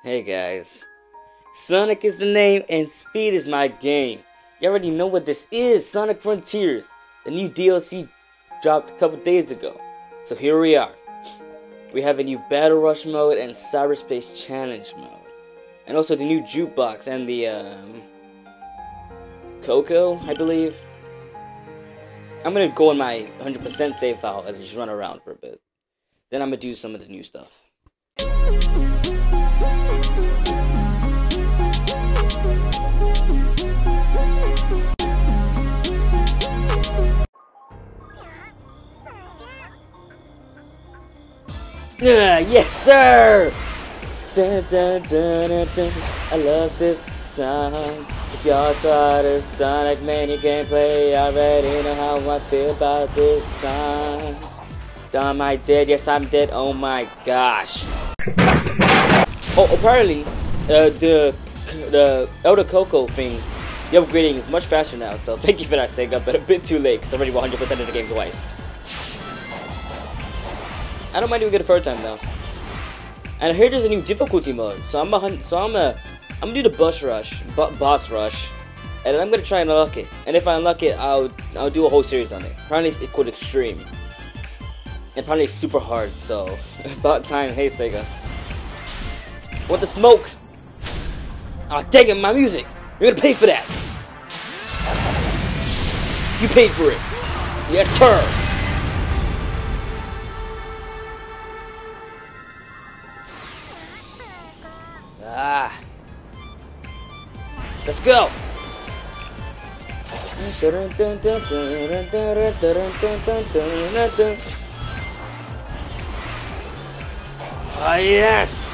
Hey guys, Sonic is the name and speed is my game. You already know what this is, Sonic Frontiers. The new DLC dropped a couple days ago. So here we are. We have a new Battle Rush mode and Cyberspace Challenge mode. And also the new Jukebox and the Coco, I believe. I'm gonna go in my 100% save file and just run around for a bit. Then I'm gonna do some of the new stuff. Yes sir! Dun, dun, dun, dun, dun. I love this song. If y'all saw the Sonic Man, you can play. I already know how I feel about this song. Am I dead? Yes, I'm dead. Oh my gosh. Oh, apparently, the Elder Coco thing, the upgrading is much faster now. So thank you for that, Sega, but a bit too late because I already 100% of the game twice. I don't mind doing it a third time though. And I hear there's a new difficulty mode, so I'm gonna do the boss rush, and then I'm gonna try and unlock it. And if I unlock it, I'll do a whole series on it. Apparently it's called Extreme, and apparently it's super hard. So about time. Hey Sega, what the smoke? Ah, oh, dang it, my music! You're gonna pay for that. You paid for it. Yes, sir. Let's go! Ah, yes!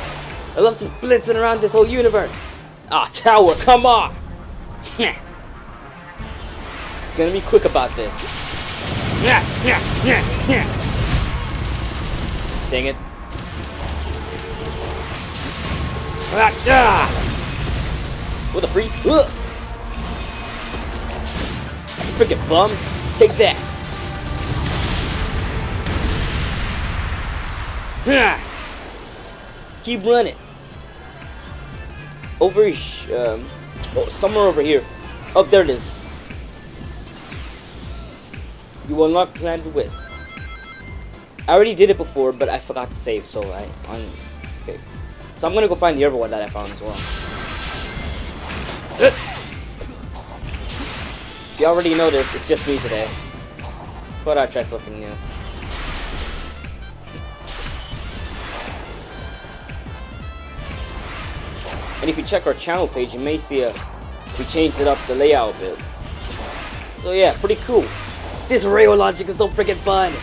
I love just blitzing around this whole universe. Ah, tower, come on! Gonna be quick about this. Dang it. What a free! Ugh. You freaking bum! Take that! Keep running. Over, oh, somewhere over here. Oh, there it is. You unlock Planet Wisp. I already did it before, but I forgot to save, so okay. So I'm gonna go find the other one that I found as well. You already know this, it's just me today. Thought I'd try something new. And if you check our channel page, you may see we changed it up, the layout a bit. So yeah, pretty cool. This rail logic is so freaking fun.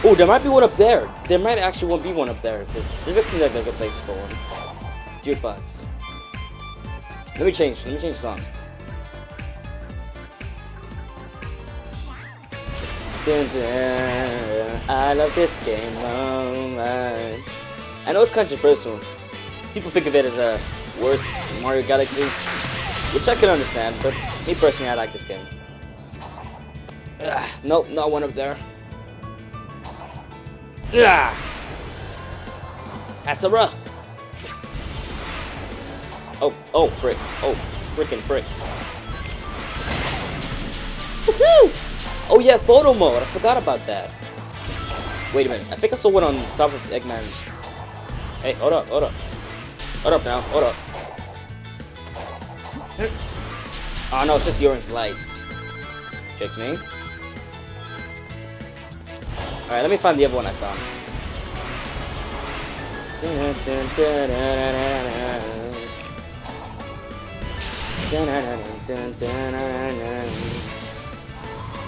Oh, there might be one up there. There might actually be one up there, because this just seems like a good place to go on. Jukebox. Let me change the song. Dun, dun, I love this game so much. I know it's controversial. People think of it as a worse Mario Galaxy, which I can understand, but me personally, I like this game. Nope, not one up there. Asura! Oh, frick. Oh, frickin' frick. Woohoo! Oh yeah, photo mode. I forgot about that. Wait a minute. I think I saw one on top of Eggman's. Hey, hold up. Hold up now. Hold up. Oh no, it's just the orange lights. Tricks me. Alright, let me find the other one I found.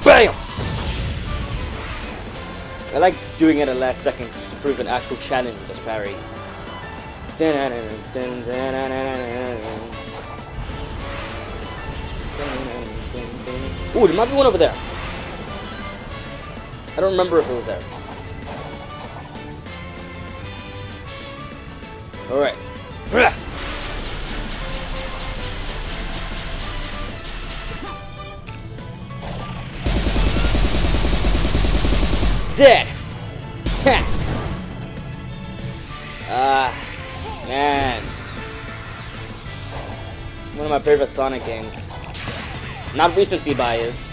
BAM! I like doing it at the last second to prove an actual challenge with this parry. Ooh, there might be one over there. I don't remember if it was there. Alright. Dead! Ha! Ah, man. One of my favorite Sonic games. Not recency bias.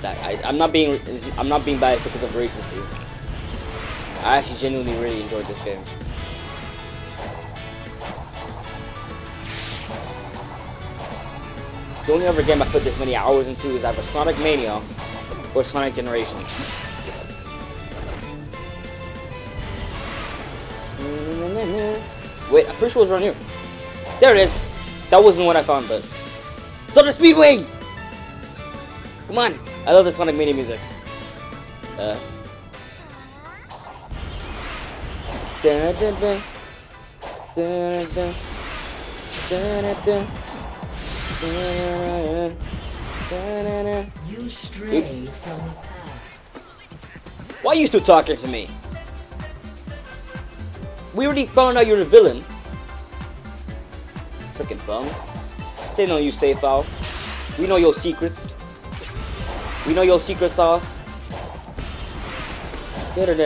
I'm not being biased because of recency. I actually genuinely really enjoyed this game. The only other game I put this many hours into is either Sonic Mania or Sonic Generations. Wait, I'm pretty sure it was around here. There it is. That wasn't what I found, but it's on the Speedway! Come on! I love the Sonic Mania music. Da, da, da. Da, da. Da, da. You stray Oops. from the path. Why are you still talking to me? We already found out you're the villain. Freaking bum. Say no, you safe out. We know your secrets. We know your secret sauce. I don't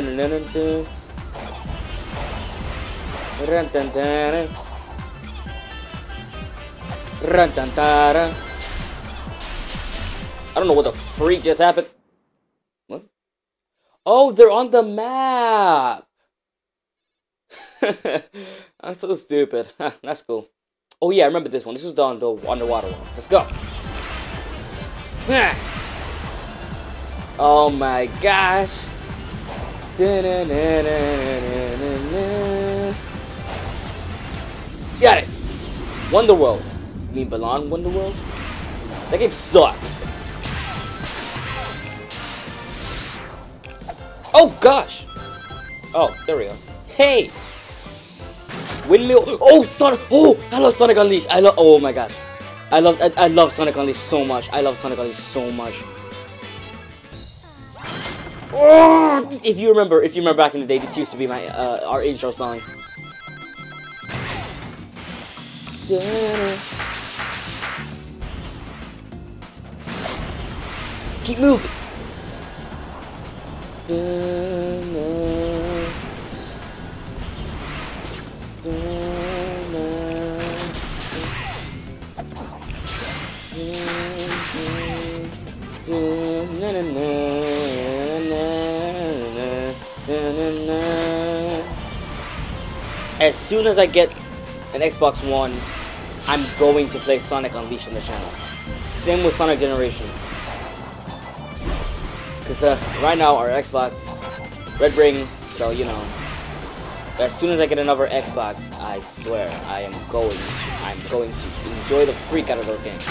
know what the freak just happened. What? Oh, they're on the map. I'm so stupid. That's cool. Oh yeah, I remember this one. This was the underwater one. Let's go. Oh my gosh. Got it. Wonderworld. You mean Balan Wonderworld? That game sucks. Oh gosh. Oh, there we go. Hey. Windmill. Oh, Sonic. Oh, I love Sonic Unleashed. Oh my gosh. I love Sonic Unleashed so much. I love Sonic Unleashed so much. Oh, if you remember back in the day, this used to be my our intro song. Let's keep moving. As soon as I get an Xbox One, I'm going to play Sonic Unleashed on the channel. Same with Sonic Generations. Because right now our Xbox, Red Ring, so you know. As soon as I get another Xbox, I swear I'm going to enjoy the freak out of those games.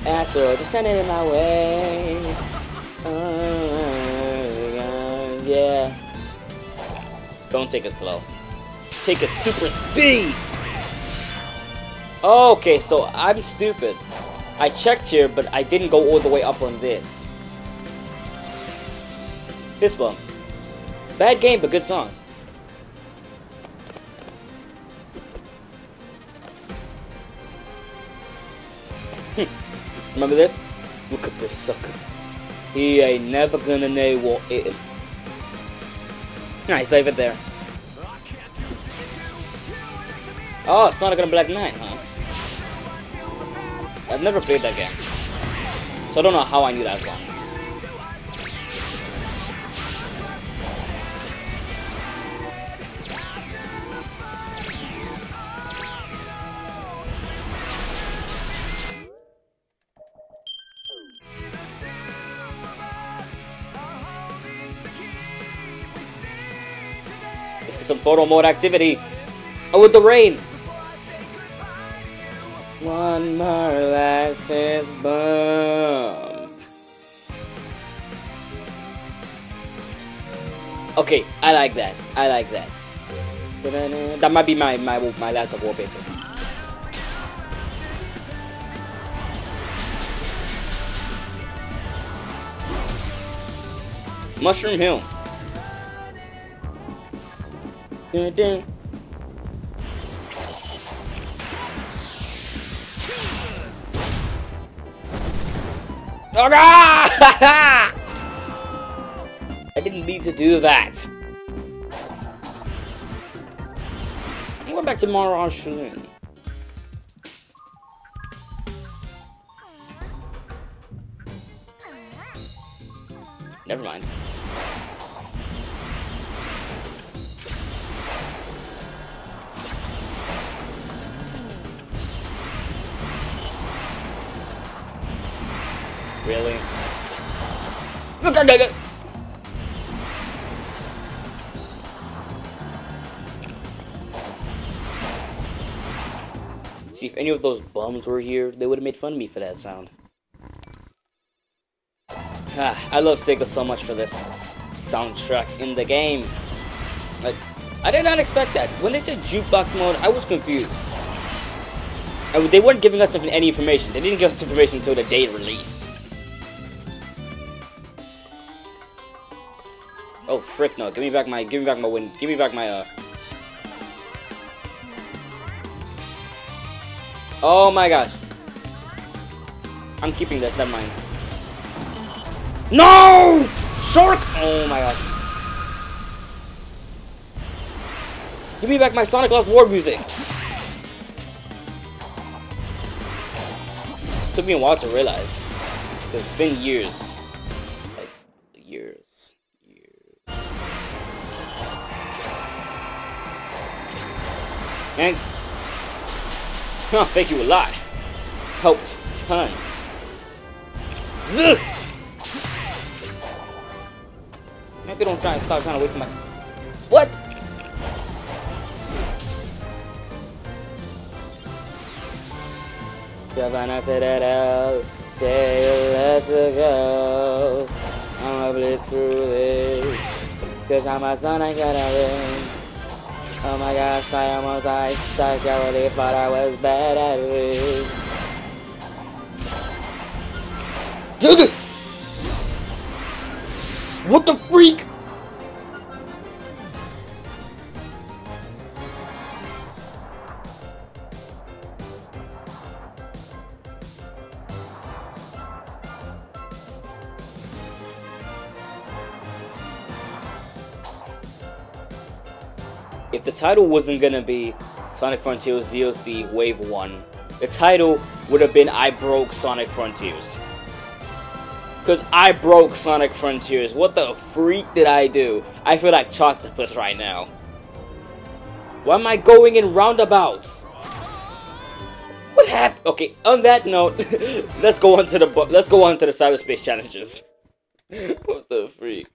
Astro, just standing in my way. Yeah. Don't take it slow. Take it super speed. Okay, so I'm stupid. I checked here, but I didn't go all the way up on this. Fist bump. Bad game, but good song. Remember this? Look at this sucker. He ain't never gonna know what hit him. Nice, leave it there. Oh, Sonic and Black Knight, huh? I've never played that game, so I don't know how I knew that song. This is some photo mode activity. Oh, with the rain. One more last fist bump. Okay, I like that. I like that. That might be my last wallpaper. Mushroom Hill. Dun, dun. Oh, I didn't mean to do that. I'm going back to Mara Saloon. Never mind. Really? Look at that! See, if any of those bums were here, they would have made fun of me for that sound. I love Sega so much for this soundtrack in the game. Like, I did not expect that. When they said jukebox mode, I was confused. They weren't giving us any information. They didn't give us information until the day it released. Oh frick no! Give me back my win. Give me back my Oh my gosh! I'm keeping this. Never mind. No! Shark! Oh my gosh! Give me back my Sonic Lost War music. Took me a while to realize. Because it's been years. Like, years. Thanks. Huh, thank you a lot. Helped a ton. Zzz! Maybe don't try and stop trying to wait for my... What? Savannah said that out. Let's go. I'm a blitz through this. Cause I'm a son, I gotta win. Oh my gosh, I almost I really thought I was bad at it. What the freak? If the title wasn't gonna be Sonic Frontiers DLC Wave 1, the title would have been I Broke Sonic Frontiers. Cause I broke Sonic Frontiers. What the freak did I do? I feel like Choctopus right now. Why am I going in roundabouts? What happened? Okay, on that note, let's go on to the cyberspace challenges. What the freak?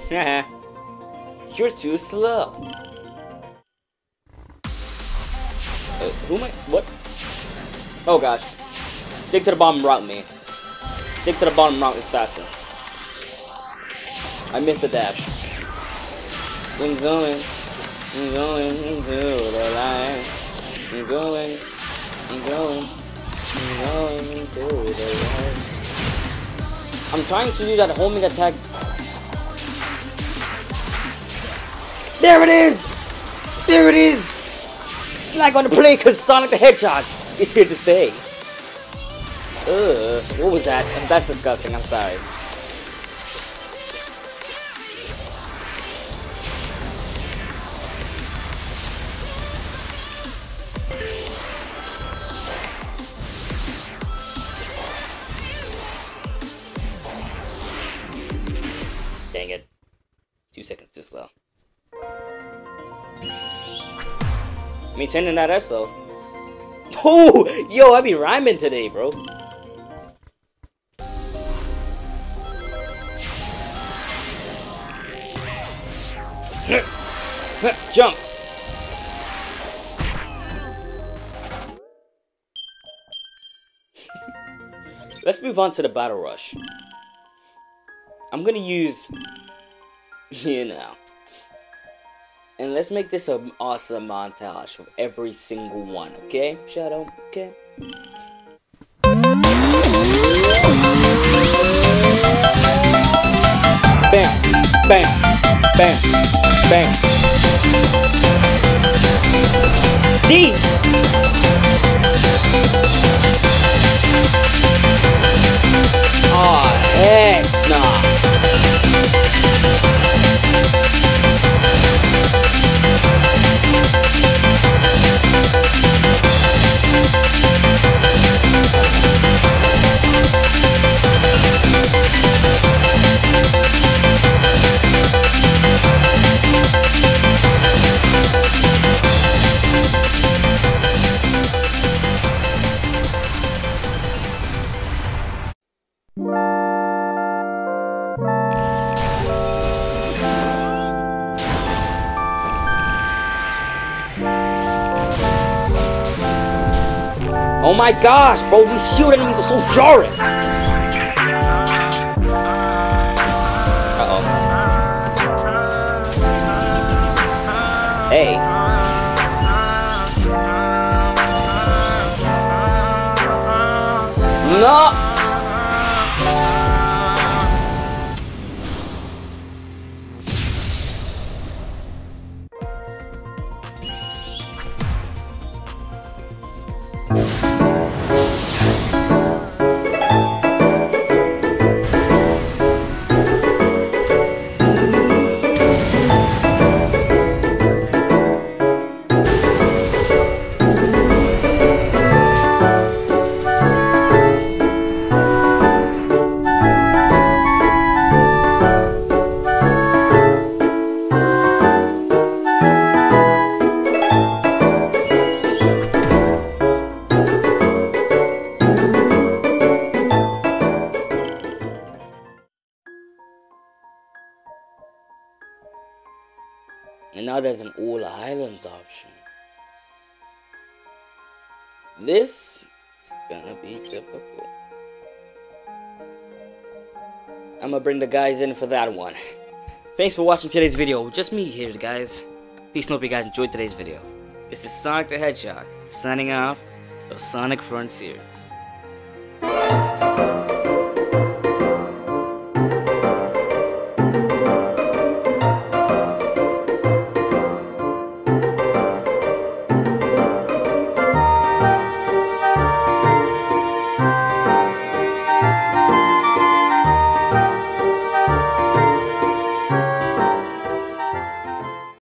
Haha. You're too slow. Who am I? What? Oh gosh. Dig to the bottom route me. Dig to the bottom route is faster. I missed the dash. I'm going into the line. I'm going into the line. I'm trying to do that homing attack. There it is! There it is! I'm not gonna play because Sonic the Hedgehog is here to stay. Ugh, what was that? That's disgusting, I'm sorry. Dang it. 2 seconds too slow. Maintaining that S though. Oh, yo, I be rhyming today, bro. Jump. Let's move on to the battle rush. I'm gonna use, you know. And let's make this an awesome montage of every single one, okay? Shadow, okay? Bam, bam, bam, bam. D! Oh my gosh, bro, these shield enemies are so jarring. Uh-oh. Hey. No! And now there's an all islands option. This is gonna be difficult. I'm gonna bring the guys in for that one. Thanks for watching today's video. Just me here, guys. Peace and hope you guys enjoyed today's video. This is Sonic the Hedgehog, signing off of Sonic Frontiers.